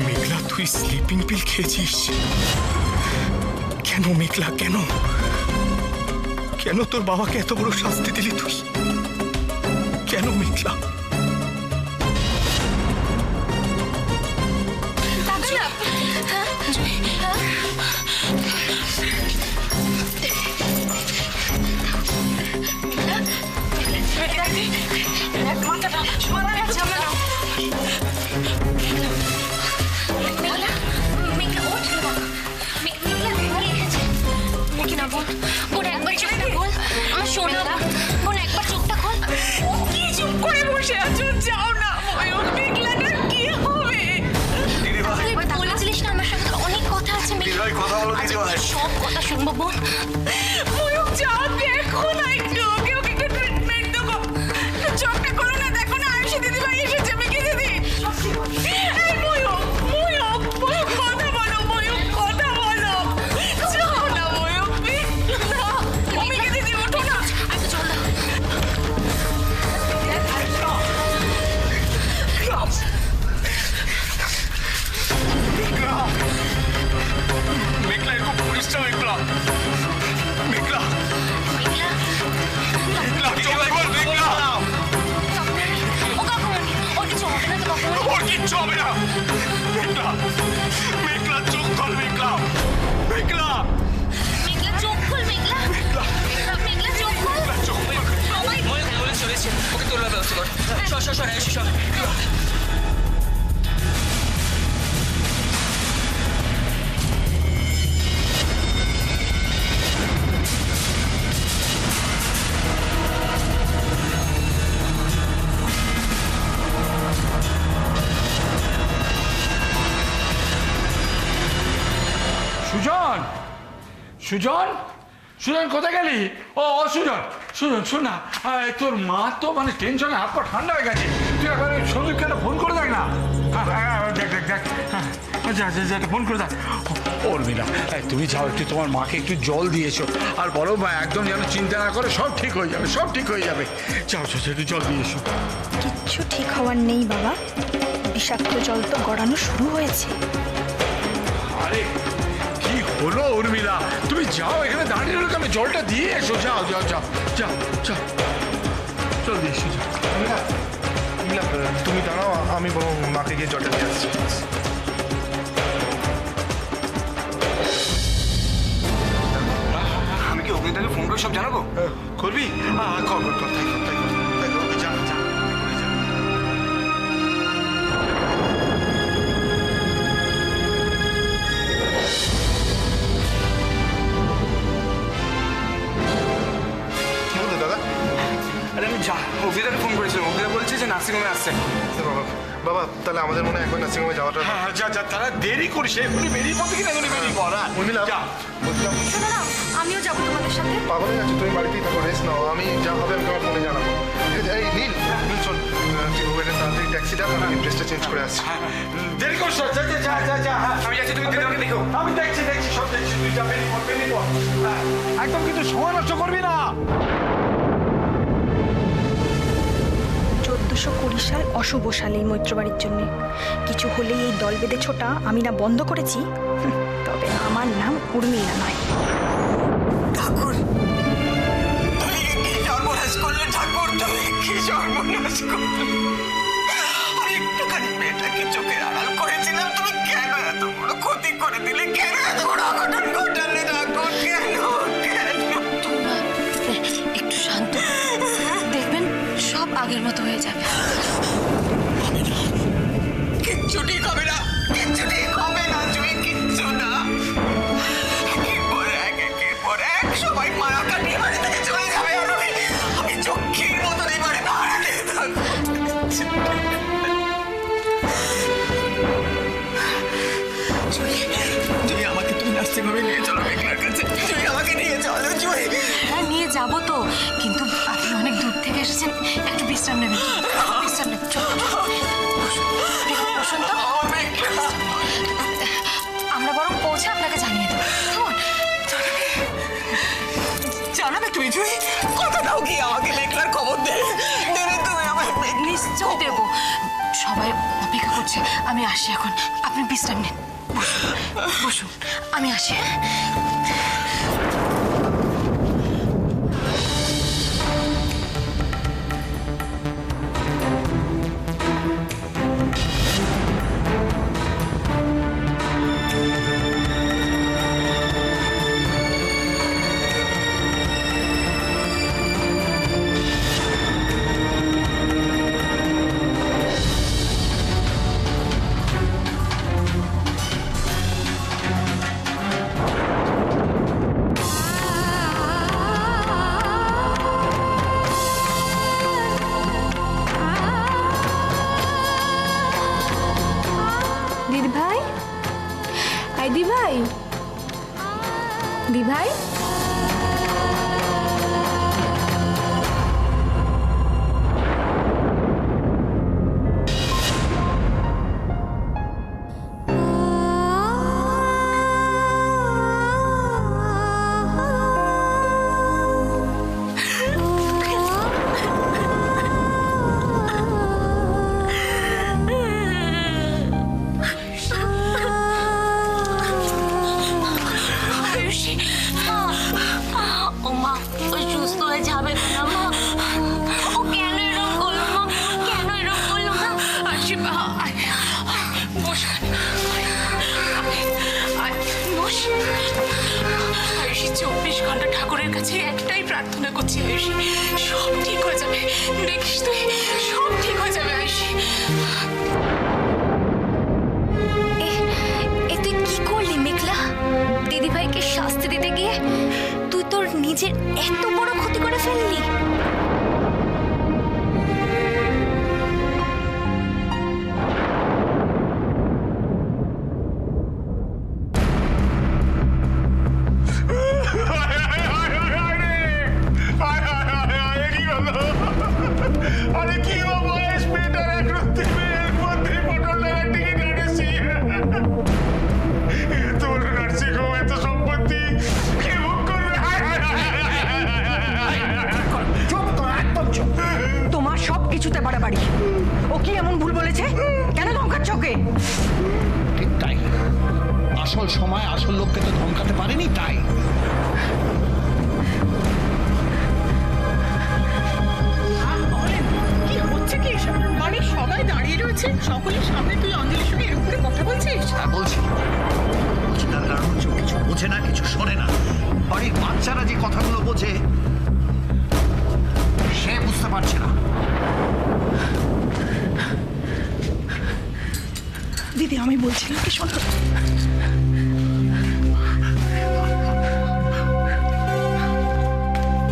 মেঘলা তুই sleeping pill খেয়েছিস কেন? মেঘলা কেন কেন তোর বাবাকে এত বড় শাস্তি দিলি তুই? কেন মেঘলা? সব কথা শুনবো বোন। যাও দেখো না একটু, ওকে একটু ট্রিটমেন্ট দেবো। চোখটা করো না, দেখো না আয়ুষী দিদি ভাই এসেছে। মিকি দিদি ময়ূক কথা বলো, ময়ূক কথা বলো। যাও না ময়ূক, মিকি দিদি ওঠো না। আচ্ছা চল না। মেঘলা এরকম করিস না মেঘলা। মেঘলা মেঘলা চোখ খোল মেঘলা। ওর কিচ্ছু হবে না মেঘলা। মেঘলা চোখ খোল মেঘলা। মেঘলা চোখ খোল মেঘলা। মেঘলা চোখ খোল। ময়ূক বলে চলেছে, ওকে তোলার ব্যবস্থা কর। সর আয়ুষী সর। সুজন, সুজন, সুজন কোথায় গেলি? ও সুজন, সুজন শোন না, তোর মা তো মানে টেনশনে হাত পা ঠান্ডা হয়ে গেছে। তুই একবার সন্দীপকে ফোন করে দেখ না। দেখ যা ফোন করে দেখ। উর্মিলা তুমি যাও, একটু তোমার মাকে একটু জল দিয়েছো আর বলো মা একদম যেন চিন্তা না করে, সব ঠিক হয়ে যাবে, সব ঠিক হয়ে যাবে। যাও একটু জল দিয়ে এসো। কিচ্ছু ঠিক হওয়ার নেই বাবা, বিষাক্ত জল তো গড়ানো শুরু হয়েছে। আরে কি হলো উর্মিলা, তুমি যাও, এখানে দাঁড়িয়ে রইলে আমি জলটা দিয়ে এসো। যাও যাও যাও যাও যাও, জল দিয়ে এসো। তুমি দাঁড়াও, আমি বরং মাকে গিয়ে জলটা দিয়ে আসছি। আমি কি অগ্নিদাকে ফোন করে সব জানাবো? করবি? কর তাই যা যা। কি বলতো দাদা? আরে আমি অগ্নিদাকে ফোন করেছিলাম, অগ্নিদা বলছে যে নার্সিংহোমে আসছে। বাবা তাহলে আমাদের মনে হয় একবার নার্সিংহোমে যাওয়াটা। হ্যাঁ যা যা, তারা দেরি করিস, এখনই বেরিয়ে পড়তে কিনা এখনই বেরিয়ে পড়। উর্মিলা বলছিলাম শোনো না, আমিও যাবো তোমাদের সাথে। পাগল হয়ে যাচ্ছে, তুমি বাড়িতেই থাকো, রেস্ট নাও। আমি যা হবে আমি তোমার ফোনে জানাবো। এই নীল শোন, তুই ওখানে তাড়াতাড়ি ট্যাক্সি ডাক, আমি ড্রেসটা চেঞ্জ করে আসছি। দেরি করিস না, যা যা যা যা। আমি যাচ্ছি, তুমি দিদাকে দেখো। আমি দেখছি সব দেখছি, তুই যা বেরিয়ে পড়। একদম কিন্তু সময় নষ্ট করবি না। 1420 সাল অশুভ সাল এই মৈত্রবাড়ির জন্য। কিছু হলেই এই দল বেঁধে ছোটা আমি না বন্ধ করেছি, তবে আমার নাম উর্মিলা নয়। ঠাকুর তুমি কি সর্বনাশ করলে? ঠাকুর তুমি কি সর্বনাশ করলে? আমি একটুখানি মেয়েটাকে চোখের আড়াল করেছিলাম, তুমি কেন এত বড় ক্ষতি করে দিলে? কেন এত বড় অঘটন ঘটালে? ঠাকুর কেন? একটু শান্ত, দেখবেন সব আগের মতো হয়ে যাবে। কিচ্ছু ঠিক হবে না, কিচ্ছু ঠিক হবে না, তুমি কিচ্ছু না। একের পর এক সবাই মারা কাটিয়ে বাড়ি থেকে চলে যাবে, আর আমি চক্ষির মতন এবারে ভাড়াতে থাকবো। জুই আমাকে তুমি নার্সিংহোমে নিয়ে চলো, মেঘলার কাছে। জুই আমাকে নিয়ে চলো, জুই। হ্যাঁ নিয়ে যাবো তো, কিন্তু আপনি অনেক দূর থেকে এসেছেন, একটু বিশ্রাম নেবেন। বিশ্রাম নেবেন, আমরা বরং পৌঁছে আপনাকে জানিয়ে দেবো। জানাবে তুমি জুই? কথা দাও কি আমাকে, মেঘলার খবর দে। সবাই অপেক্ষা করছে, আমি আসি এখন, আপনি বিশ্রাম নিন, বসুন বসুন, আমি আসি। দিদি ভাই, আই দি ভাই, দি ভাই, ও মা, ও সুস্থ হয়ে যাবে না মা? ও কেন এরকম করলো মা? কেন এরকম করলো মা? আসি মা, বস বস। আয়ুষী 24 ঘন্টা ঠাকুরের কাছে একটাই প্রার্থনা করছি, আয়ুষী সব ঠিক হয়ে যাবে, দেখিস তুই, সব ঠিক হয়ে যাবে আয়ুষী। এ তুই কি করলি মেঘলা? দিদি ভাইকে শাস্তি দিতে গিয়ে তুই তোর নিজের এত বড় ক্ষতি করে ফেললি। আরে কি বয়স মেয়েটার এখন থেকে মন্ত্রী পটলের টিকিট আনেছি। তোর নার্সিং হোম এত সম্পত্তি কে ভোগ করবে? চুপ কর, একদম চুপ। তোমার সব কিছুতে বাড়াবাড়ি। ও কি এমন ভুল বলেছে? কেন ধমকাচ্ছ ওকে? ঠিক তাই, আসল সময় আসল লোককে তো ধমকাতে পারেনি, তাই কি হচ্ছে কি? বাড়ির সবাই দাঁড়িয়ে রয়েছে, সকলের সামনে তুই অঞ্জলির সঙ্গে এরকম করে কথা বলছিস? হ্যাঁ বলছি তার কারণ হচ্ছে ও কিছু বোঝে না, কিছু শোনে না। বাড়ির বাচ্চারা যে কথাগুলো বোঝে সে বুঝতে পারছে না। দিদি, আমি বলছিলাম কি, শোনো।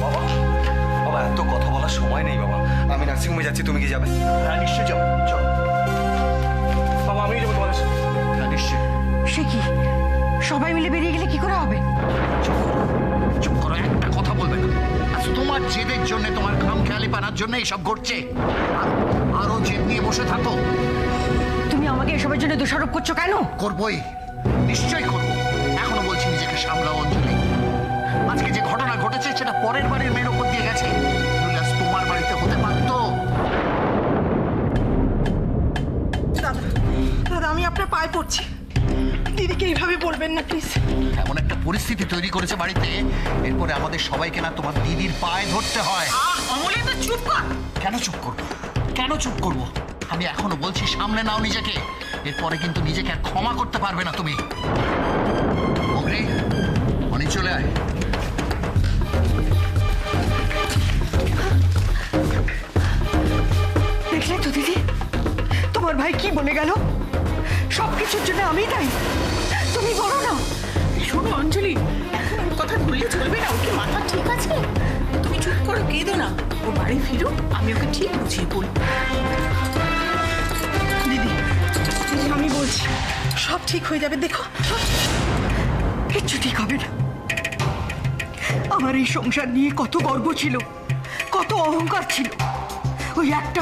বাবা, এত কথা বলার সময় নেই বাবা। আমি নার্সিংহোমে যাচ্ছি, তুমি কি যাবে? হ্যাঁ নিশ্চয় যাও, চলো। বাবা, আমি যাবো তোমাদের সাথে। হ্যাঁ নিশ্চয়। সে কি, সবাই মিলে বেরিয়ে গেলে কি করে হবে? চুপ করো, একটা কথা বলবে না। আচ্ছা, তোমার জেদের জন্য, তোমার খাম খেয়ালি পানার জন্য এইসব ঘটছে। আরো জেদ নিয়ে বসে থাকো। তুমি আমাকে এসবের জন্য দোষারোপ করছো কেন? করবই, নিশ্চয়ই করবো। এখনো বলছি নিজেকে সামলাও অঞ্জলি। আজকে যে ঘটনা ঘটেছে সেটা পরের বাড়ির মেয়ের ওপর দিয়ে গেছে, আজ তোমার বাড়িতে হতে পারতো। দাদা, আমি আপনার পায়ে পড়ছি, দিদিকে এইভাবে বলবেন না প্লিজ। এমন একটা পরিস্থিতি তৈরি করেছে বাড়িতে, এরপরে আমাদের সবাইকে না তোমার দিদির পায়ে ধরতে হয়। অমলে, তো চুপ কর। কেন চুপ করবো? কেন চুপ করবো? আমি এখনো বলছি সামনে নাও নিজেকে, এরপরে কিন্তু নিজেকে আর ক্ষমা করতে পারবে না তুমি। অগ্নি, অনি চলে আয়। দেখলে তো দিদি, তোমার ভাই কি বলে গেল? সবকিছুর জন্য আমি দায়ী, তুমি বলো না। শোনো অঞ্জলি, এখন ওর কথা ভুললে চলবে না। ওকে মাথা ঠিক আছে? তুমি চুপ করো, কেঁদো না। ও বাড়ি ফিরুক, আমি ওকে ঠিক বুঝিয়ে বলবো। দিদি, দিদি, আমি বলছি সব ঠিক হয়ে যাবে। দেখো, কিচ্ছু ঠিক হবে না। আমার এই সংসার নিয়ে কত গর্ব ছিল, কত অহংকার ছিল। ওই একটা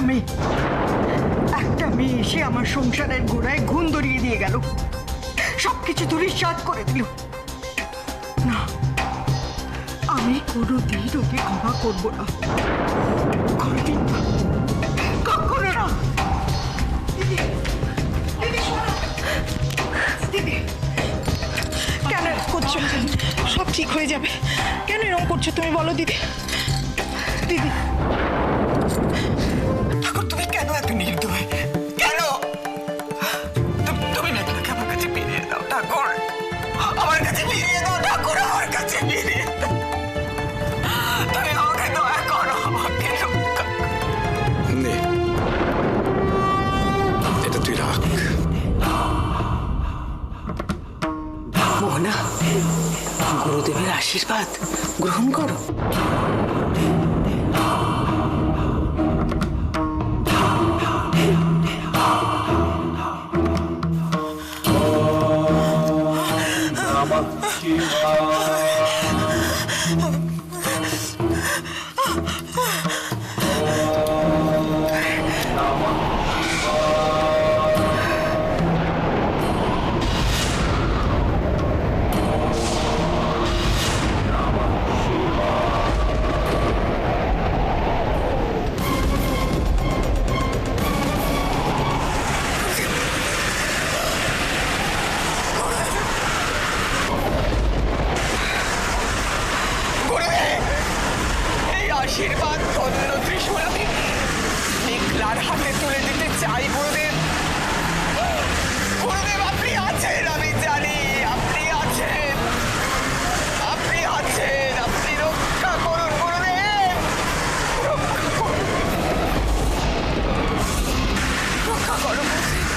মেয়ে এসে আমার সংসারের গোড়ায় ঘুণ ধরিয়ে দিয়ে গেল, সবকিছু ধূলিসাৎ করে দিল। না, আমি কোনোদিন ওকে ক্ষমা করবো না, কোনোদিন না, কখনো না। তুমি বলো দিদি, দিদি ঠাকুর তুমি কেন এত নির্দয়? কেন? তুমি মেঘলাকে আমার কাছে ফিরিয়ে দাও ঠাকুর, আমার কাছে ফিরিয়ে দাও ঠাকুর, আমার কাছে ফিরিয়ে দাও। তুমি আমাকে দয়া করো, আমাকে রক্ষা করো। নে, এটা তুই রাখ। মোহনা, গুরুদেবের আশীর্বাদ গ্রহণ করো। গুরুদেব, এই আশীর্বাদ ধন্য ত্রিশূল আমি মেঘলার হাতে তুলে দিতে চাই। গুরুদেব, গুরুদেব আপনি আছেন, আমি জানি আপনি আছেন, আপনি আছেন, আপনি রক্ষা করুন গুরুদেব, রক্ষা করুন, রক্ষা করুন গুরুদেব।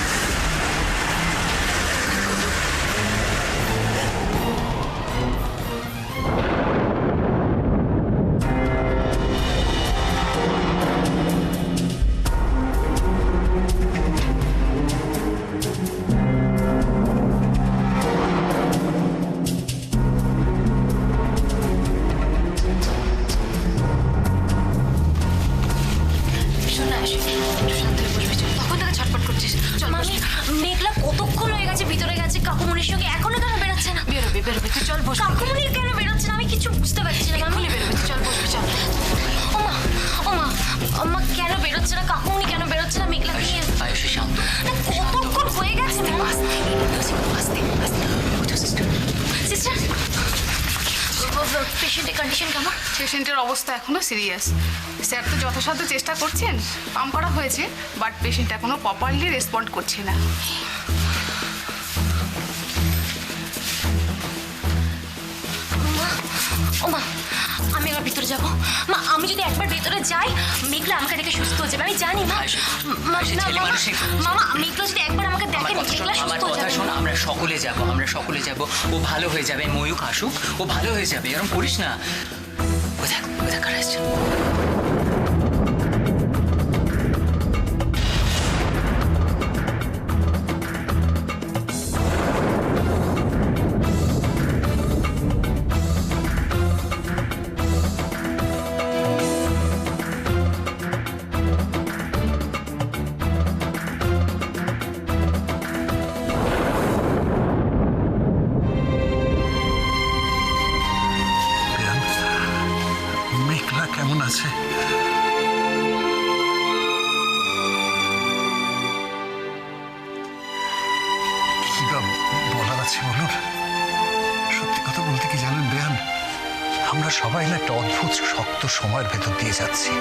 শোনা, একটু শান্ত হয়ে বসবি। চল, তখন থেকে ছটফট করছিস। চল মামি, মেঘলা কতক্ষণ হয়ে গেছে ভিতরে গেছে কাকুমনির সঙ্গে, এখনো কেন বেরোচ্ছে না? বেরোবে বেরোবে, তুই চল বস। কাকুমনির কেন বেরোচ্ছে না আমি কিছু বুঝতে পারছি না মামি। বেরোবে, তুই চল বসবি, চল। ওমা ওমা ওমা, কেন বেরোচ্ছে না কাকুমনি, কেন বেরোচ্ছে না মেঘলা নিয়ে? আয়ুষী শান্ত, কতক্ষণ হয়ে গেছে? সিস্টার, পেশেন্টের কন্ডিশন কেমন? পেশেন্টের অবস্থা এখনো সিরিয়াস। স্যার তো যথাসাধ্য চেষ্টা করছেন, পাম্প করা হয়েছে, বাট পেশেন্ট এখনো প্রপারলি রেসপন্ড করছে না। ওমা, আমি এবার ভিতরে যাবো। মা, আমি যদি একবার ভেতরে যাই মেঘলা আমাকে দেখে সুস্থ হয়ে যাবে, আমি জানি মা। মামা, মেঘলা যদি একবার আমাকে দেখে মেঘলা সুস্থ আমার হয়ে কথা যাবে। শোন, আমরা সকলে যাব, আমরা সকলে যাব, ও ভালো হয়ে যাবে। ময়ূক আসুক, ও ভালো হয়ে যাবে, এরকম করিস না। ও দেখ কার আসছে। মেঘলা কেমন আছে? কি বা বলার আছে বলুন? সত্যি কথা বলতে কি জানেন বেয়ান, আমরা সবাই না একটা অদ্ভুত শক্ত সময়ের ভেতর দিয়ে যাচ্ছি।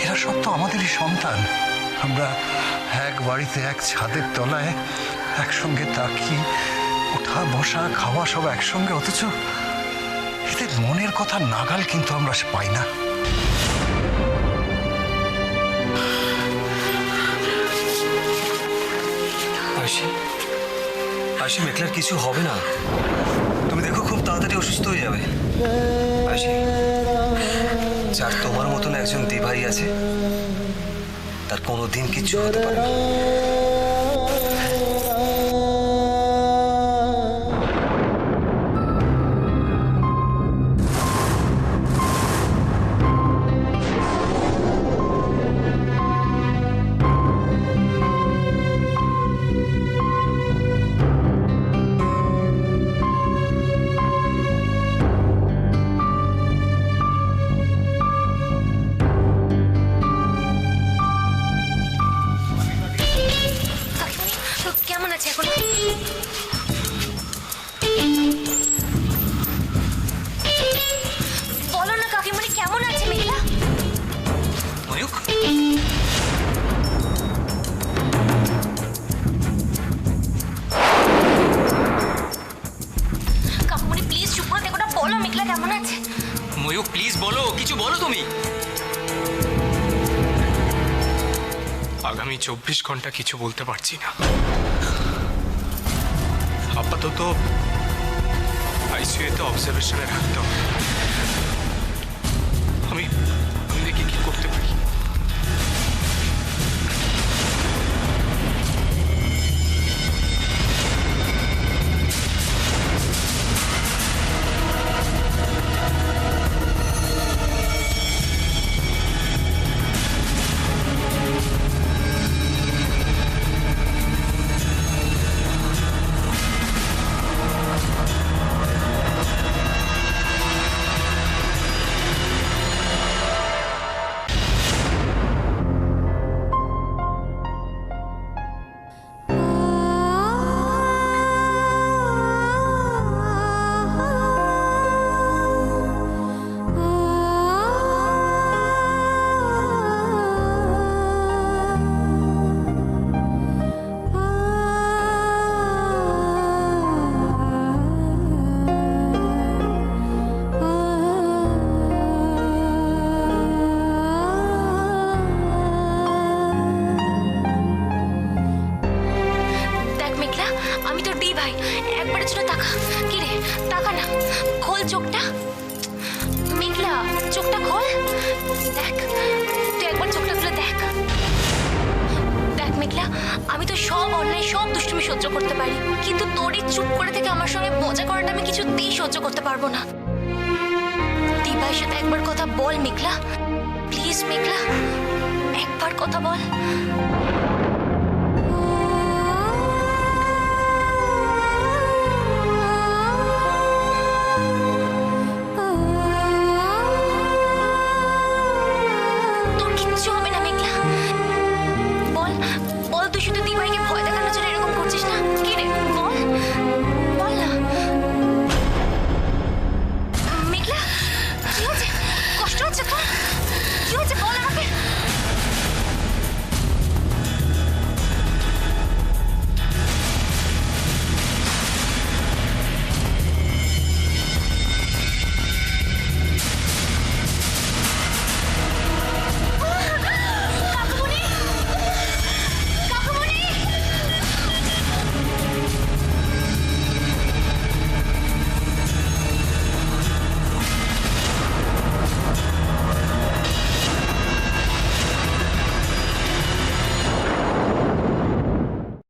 এরা সব তো আমাদেরই সন্তান। আমরা এক বাড়িতে এক ছাদের তলায় একসঙ্গে থাকি, ওঠা বসা খাওয়া সব একসঙ্গে, অথচ এদের মনের কথা নাগাল কিন্তু আমরা পাই না। আয়ুষী, মেঘলার কিছু হবে না, তুমি দেখো খুব তাড়াতাড়ি অসুস্থ হয়ে যাবে। আয়ুষী, যার তোমার মতন একজন দিভাই আছে তার কোনোদিন কিছু হতে পারে না। বলো তুমি। আগামী 24 ঘন্টা কিছু বলতে পারছি না। আপাতত আইসিইউতে অবজারভেশনে রাখতে হবে। আমি দেখি কি করতে পারি। দেখ মেঘলা, আমি তোর দি ভাই, একবারের জন্য তাকা। কি রে, তাকা না, খোল চোখটা। মেঘলা, চোখটা খোল। দেখ, তুই একবার চোখটা খুলে দেখ। দেখ মেঘলা, আমি তো সব অন্যায়, সব দুষ্টুমি সহ্য করতে পারি, কিন্তু তোর এই চুপ করে থেকে আমার সঙ্গে মজা করাটা আমি কিছুতেই সহ্য করতে পারবো না। দি ভাইয়ের সাথে একবার কথা বল মেঘলা, প্লিজ মেঘলা, একবার কথা বল।